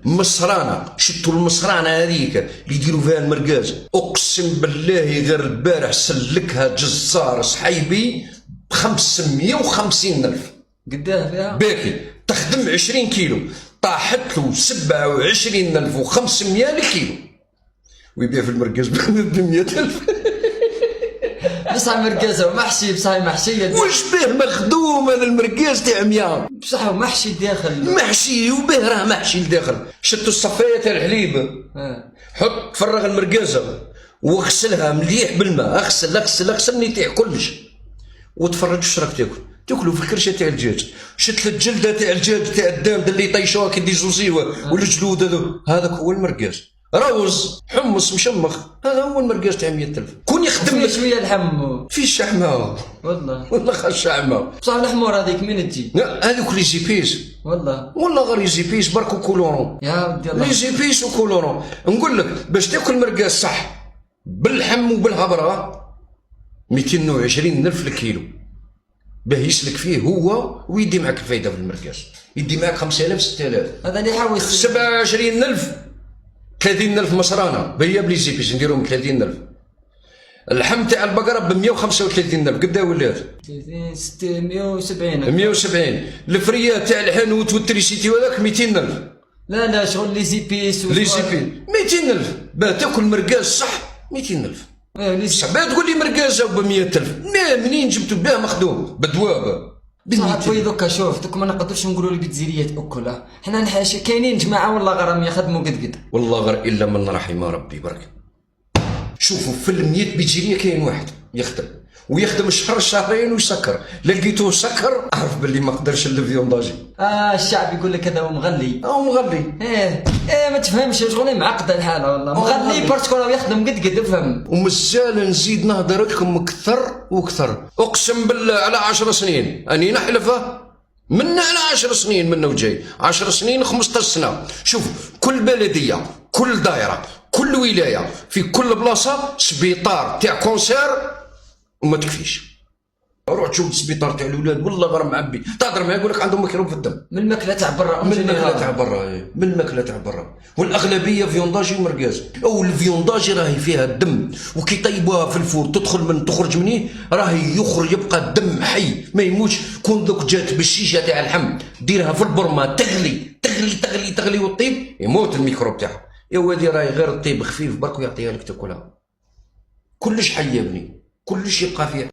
مصرانه، شتوا المصرانه هذيك اللي يديروا فيها المرقاز، اقسم بالله غير البارح سلكها جزار صحيبي ب 550,000. قداه فيها؟ باكي تخدم 20 كيلو، طاحت له 27,500 الكيلو، ويبيع في المرقاز ب 100,000. بصح مرقازه ومحشي، بصح محشيه واش به مخدوم هذا المرقاز تاع 100، بصح محشي داخل، محشي وبه راه محشي لداخل. شتو الصفايه تاع الحليب، حط فرغ المرقازه واغسلها مليح بالماء، اغسل اغسل اغسل يطيح كلش، وتفرج واش راك تاكل. تاكلوا في الكرشه تاع الدجاج، شت الجلده تاع الدجاج تاع الدامد اللي يطيشوها كي يزوزيوها والجلود هذاك هو المرقاز. روز حمص مشمخ، هذا هو المرقاز تاع 100,000. كون يخدم فيه شويه الحم، في الشحمه والله الشحمه. بصح الحمور هذيك منين تجي؟ هذوك لي زيبيس، والله غير لي زيبيس برك وكولورون، يا ودي الله لي زيبيس وكولورون. نقول لك باش تاكل مرقاز صح بالحم وبالهبره 220,000 الكيلو، باه يسلك فيه هو ويدي معك الفايده في المرقاز، يدي معك 5,000 6,000. هذا اللي يحوس 27,000 30,000 مصرانه بهي بلي زيبيس نديرهم 30,000. اللحم تاع البقره ب 135,000 قدا ولات 170. 170. الفريات تاع الحانوت والتريسيتي وهذاك 200,000. لا شغل لي زيبيس لي زيبيس 200,000 باه تاكل مرقاز صح 200,000. بصح باه تقول لي مرقازه ب 100,000 منين جبتو باه مخدوم بدوابه؟ صح خويا دوكا شوف دوك ما نقدرش نقولوا البيتزيريه تاكل، حنا كاينين جماعه والله غير يخدموا قد والله غير الا من رحم ربي برك. شوفوا في 100 بيتزيريه كاين واحد يخدم ويخدم شهر شهرين ويسكر، لقيتوه سكر اعرف باللي ما قدرش الفيونداجي. الشعب يقول لك هذا هو مغلي، مغلي. ما تفهمش شغل معقده الحاله والله، مغلي باسكو راه يخدم قد افهم. ومازال نزيد نهضر لكم اكثر واكثر، اقسم بالله على 10 سنين اني نحلفه، منا على 10 سنين منا وجاي 10 سنين 15 سنه. شوف كل بلديه كل دائره كل ولايه في كل بلاصه سبيطار تاع كونسير وما تكفيش. روح تشوف السبيطار تاع الاولاد والله غير معبي، تهضر معاه يقول لك عندهم ميكروب في الدم من الماكله تاع برا، من الماكله تاع برا، من الماكله تاع برا. والاغلبيه فيونداجي ومرقاز، او الفيونداجي راهي فيها الدم، وكي طيبوها في الفور تخرج منيه راهي يخرج يبقى الدم حي ما يموتش. كون دوك جات بالشيشه تاع اللحم ديرها في البرمه تغلي تغلي تغلي تغلي وطيب يموت الميكروب تاعها. يا وادي راهي غير الطيب خفيف برك ويعطيها لك تاكلها، كلش حي يا بني، كلش يبقى فيها.